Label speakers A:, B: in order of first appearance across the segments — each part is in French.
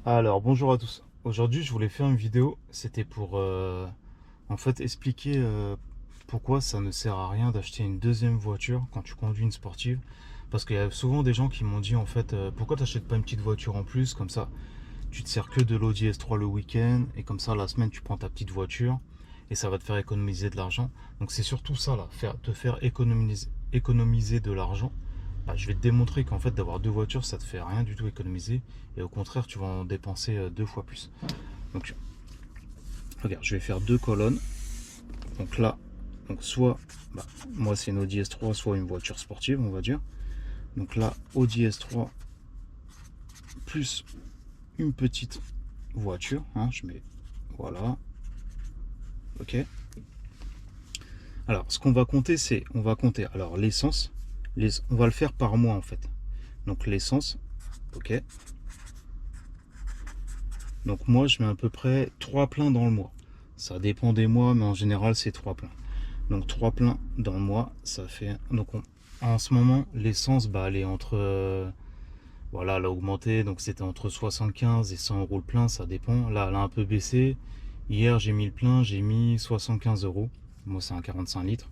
A: Alors bonjour à tous. Aujourd'hui je voulais faire une vidéo, c'était pour en fait expliquer pourquoi ça ne sert à rien d'acheter une deuxième voiture quand tu conduis une sportive. Parce qu'il y a souvent des gens qui m'ont dit en fait pourquoi tu n'achètes pas une petite voiture en plus, comme ça tu te sers que de l'Audi S3 le week-end et comme ça la semaine tu prends ta petite voiture et ça va te faire économiser de l'argent. Donc c'est surtout ça là, te faire économiser de l'argent. Bah, je vais te démontrer qu'en fait d'avoir deux voitures ça te fait rien du tout économiser et au contraire tu vas en dépenser deux fois plus. Donc regarde, je vais faire deux colonnes. Donc là, donc soit bah, moi c'est une Audi S3, soit une voiture sportive on va dire. Donc là Audi S3 plus une petite voiture, hein, je mets voilà, ok. Alors ce qu'on va compter c'est, on va compter alors l'essence, on va le faire par mois en fait. Donc l'essence, ok. Donc moi je mets à peu près 3 pleins dans le mois. Ça dépend des mois, mais en général c'est 3 pleins. Donc 3 pleins dans le mois, ça fait. Donc en ce moment, l'essence, bah, elle est entre. Voilà, elle a augmenté, donc c'était entre 75 et 100 euros le plein, ça dépend. Là, elle a un peu baissé. Hier, j'ai mis le plein, j'ai mis 75 euros. Moi, c'est un 45 litres.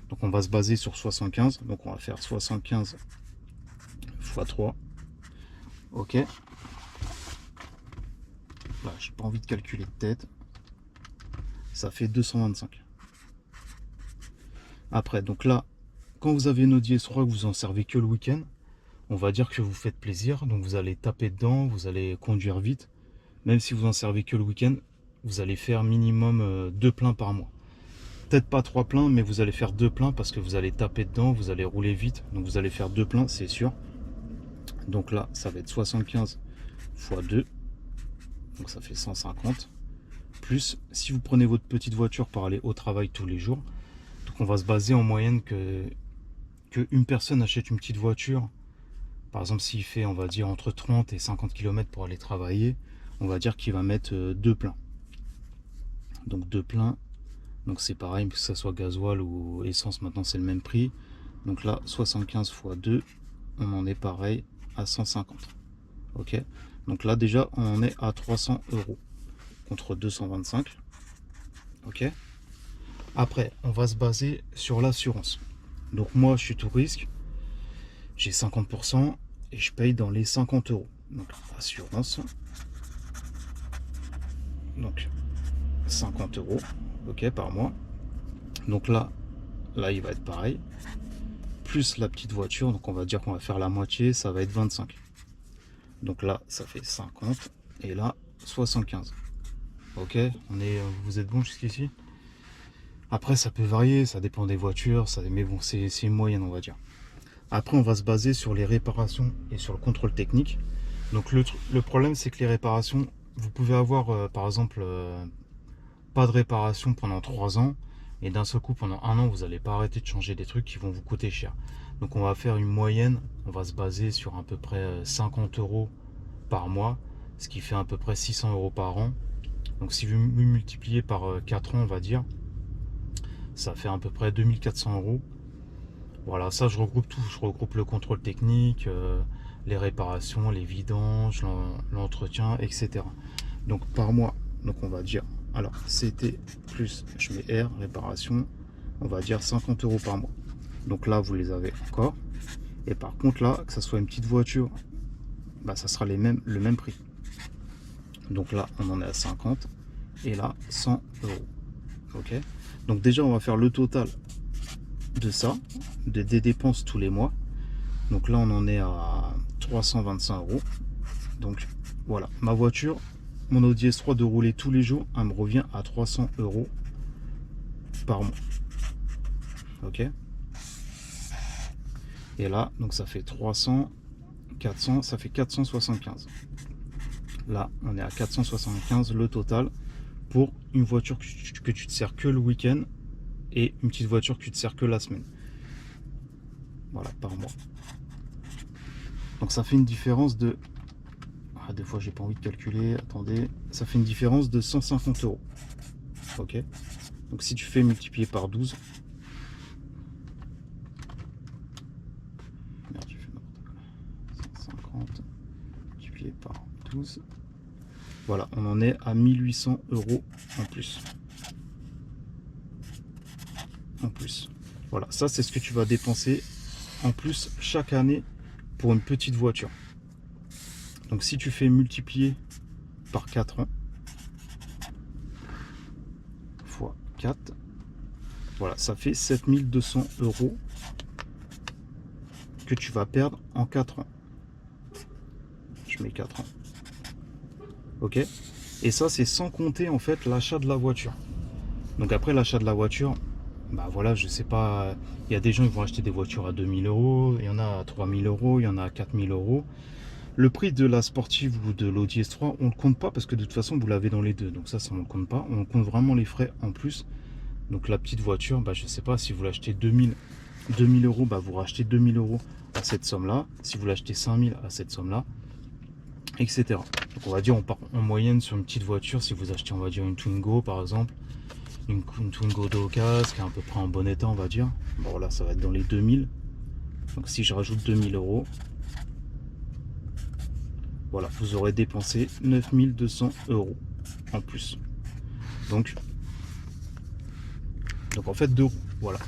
A: Donc on va se baser sur 75. Donc on va faire 75 x 3. Ok. Là, j'ai pas envie de calculer de tête. Ça fait 225. Après, donc là, quand vous avez une Audi S3 que vous en servez que le week-end, on va dire que vous faites plaisir, donc vous allez taper dedans, vous allez conduire vite. Même si vous en servez que le week-end, vous allez faire minimum deux pleins par mois. Peut-être pas trois pleins, mais vous allez faire deux pleins parce que vous allez taper dedans, vous allez rouler vite, donc vous allez faire deux pleins, c'est sûr. Donc là, ça va être 75 x 2, donc ça fait 150. Plus, si vous prenez votre petite voiture pour aller au travail tous les jours, donc on va se baser en moyenne que une personne achète une petite voiture. Par exemple, s'il fait, on va dire, entre 30 et 50 km pour aller travailler, on va dire qu'il va mettre deux pleins. Donc deux pleins, donc c'est pareil, que ce soit gasoil ou essence, maintenant c'est le même prix. Donc là, 75 x 2, on en est pareil à 150. Ok. Donc là, déjà, on en est à 300 euros contre 225. Ok. Après, on va se baser sur l'assurance. Donc moi, je suis tout risque, j'ai 50% et je paye dans les 50 euros. Donc assurance. Donc 50 euros, ok, par mois. Donc là il va être pareil, plus la petite voiture, donc on va dire qu'on va faire la moitié, ça va être 25. Donc là ça fait 50 et là 75. Ok, vous êtes bon jusqu'ici. Après ça peut varier, ça dépend des voitures, mais bon c'est une moyenne on va dire. Après on va se baser sur les réparations et sur le contrôle technique. Donc le problème c'est que les réparations, vous pouvez avoir par exemple pas de réparation pendant 3 ans et d'un seul coup pendant un an vous n'allez pas arrêter de changer des trucs qui vont vous coûter cher. Donc on va faire une moyenne, on va se baser sur à peu près 50 euros par mois, ce qui fait à peu près 600 euros par an. Donc si vous multipliez par 4 ans on va dire, ça fait à peu près 2400 euros. Voilà, ça je regroupe tout, je regroupe le contrôle technique, les réparations, les vidanges, l'entretien, etc. Donc par mois, donc on va dire, alors CT plus, je mets R, réparation, on va dire 50 euros par mois. Donc là vous les avez encore. Et par contre là, que ça soit une petite voiture, bah, ça sera le même prix. Donc là on en est à 50 et là 100 euros. Ok. Donc déjà on va faire le total de ça, des dépenses tous les mois. Donc là on en est à 325 euros. Donc voilà, ma voiture, mon Audi S3 de rouler tous les jours, elle me revient à 300 euros par mois. Ok. Et là, donc ça fait 300, 400, ça fait 475. Là, on est à 475 le total pour une voiture que tu te sers que le week-end et une petite voiture que tu te sers que la semaine. Voilà, par mois. Donc ça fait une différence de... Ah, des fois, j'ai pas envie de calculer. Attendez. Ça fait une différence de 150 euros. Ok. Donc si tu fais multiplier par 12... Merde, j'ai fait n'importe quoi. 150 multiplié par 12... Voilà, on en est à 1800 € en plus. Voilà, ça c'est ce que tu vas dépenser en plus chaque année pour une petite voiture. Donc si tu fais multiplier par 4 ans, fois 4, voilà, ça fait 7200 € que tu vas perdre en 4 ans. Je mets 4 ans. Ok. Et ça, c'est sans compter en fait l'achat de la voiture. Donc après l'achat de la voiture, bah voilà, je sais pas, il y a des gens qui vont acheter des voitures à 2000 €, il y en a à 3000 €, il y en a à 4000 €. Le prix de la sportive ou de l'Audi S3, on le compte pas parce que de toute façon, vous l'avez dans les deux. Donc ça on le compte pas. On compte vraiment les frais en plus. Donc la petite voiture, bah, je sais pas, si vous l'achetez 2000 €, bah, vous rachetez 2000 € à cette somme-là. Si vous l'achetez 5000 à cette somme-là, etc. Donc on va dire, on part en moyenne sur une petite voiture. Si vous achetez, on va dire, une Twingo par exemple, une Twingo d'occasion qui est à peu près en bon état, on va dire. Bon là, ça va être dans les 2000. Donc si je rajoute 2000 €, voilà, vous aurez dépensé 9200 € en plus. Donc en fait 2 roues, voilà.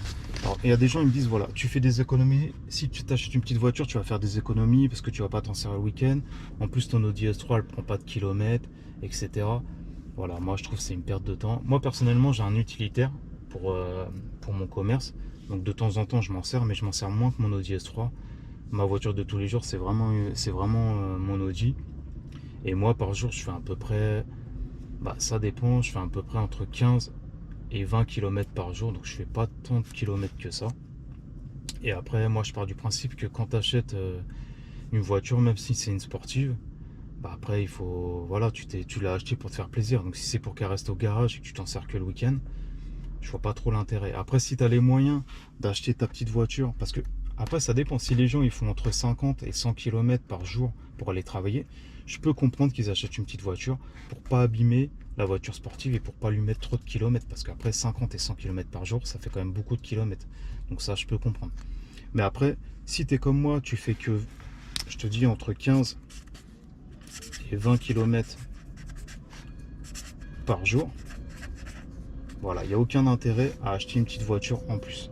A: Alors, il y a des gens qui me disent, voilà, tu fais des économies, si tu t'achètes une petite voiture, tu vas faire des économies parce que tu vas pas t'en servir le week-end. En plus, ton Audi S3, elle prend pas de kilomètres, etc. Voilà, moi je trouve que c'est une perte de temps. Moi personnellement, j'ai un utilitaire pour mon commerce. Donc de temps en temps, je m'en sers, mais je m'en sers moins que mon Audi S3. Ma voiture de tous les jours, c'est vraiment mon Audi. Et moi, par jour, je fais à peu près, bah, ça dépend, je fais à peu près entre 15 et 20 km par jour, donc je fais pas tant de kilomètres que ça. Et après, moi je pars du principe que quand tu achètes une voiture, même si c'est une sportive, bah après il faut, voilà, tu l'as acheté pour te faire plaisir. Donc si c'est pour qu'elle reste au garage et que tu t'en sers que le week-end, je vois pas trop l'intérêt. Après, si tu as les moyens d'acheter ta petite voiture, parce que après ça dépend, si les gens ils font entre 50 et 100 km par jour pour aller travailler, je peux comprendre qu'ils achètent une petite voiture pour pas abîmer la voiture sportive et pour pas lui mettre trop de kilomètres, parce qu'après 50 et 100 km par jour, ça fait quand même beaucoup de kilomètres. Donc ça, je peux comprendre. Mais après, si tu es comme moi, tu fais que, je te dis, entre 15 et 20 km par jour, voilà, il n'y a aucun intérêt à acheter une petite voiture en plus.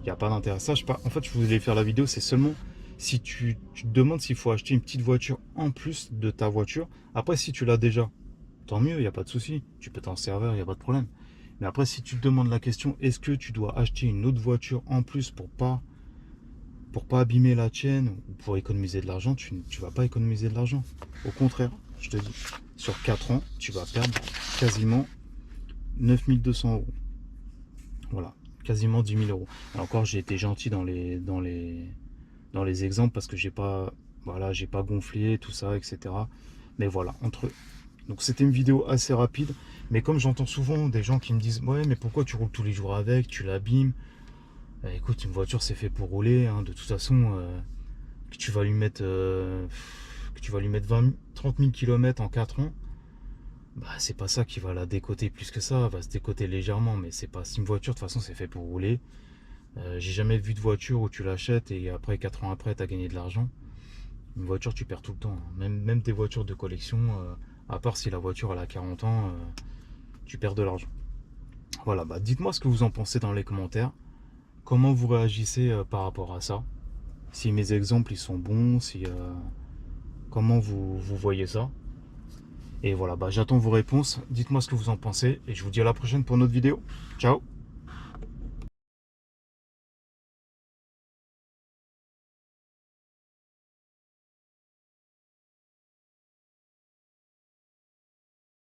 A: Il n'y a pas d'intérêt. Ça, en fait, je voulais faire la vidéo, c'est seulement si tu te demandes s'il faut acheter une petite voiture en plus de ta voiture. Après, si tu l'as déjà, tant mieux, il n'y a pas de souci. Tu peux t'en servir, il n'y a pas de problème. Mais après, si tu te demandes la question, est-ce que tu dois acheter une autre voiture en plus pour pas abîmer la tienne ou pour économiser de l'argent, tu ne vas pas économiser de l'argent. Au contraire, je te dis, sur 4 ans, tu vas perdre quasiment 9200 €. Voilà, quasiment 10 000 €. Et encore, j'ai été gentil dans les exemples parce que j'ai pas, voilà, j'ai pas gonflé tout ça, etc. Mais voilà, donc c'était une vidéo assez rapide, mais comme j'entends souvent des gens qui me disent, ouais, mais pourquoi tu roules tous les jours avec, tu l'abîmes. Écoute, une voiture c'est fait pour rouler, hein. De toute façon, que tu vas lui mettre 30 000 km en 4 ans, bah c'est pas ça qui va la décoter plus que ça. Elle va se décoter légèrement, mais c'est pas, si une voiture de toute façon c'est fait pour rouler. J'ai jamais vu de voiture où tu l'achètes et après 4 ans après tu as gagné de l'argent. Une voiture tu perds tout le temps, hein. Même des voitures de collection, à part si la voiture elle a 40 ans, tu perds de l'argent. Voilà, bah dites-moi ce que vous en pensez dans les commentaires. Comment vous réagissez par rapport à ça? Si mes exemples ils sont bons, comment vous voyez ça? Et voilà, bah j'attends vos réponses. Dites-moi ce que vous en pensez et je vous dis à la prochaine pour une autre vidéo. Ciao!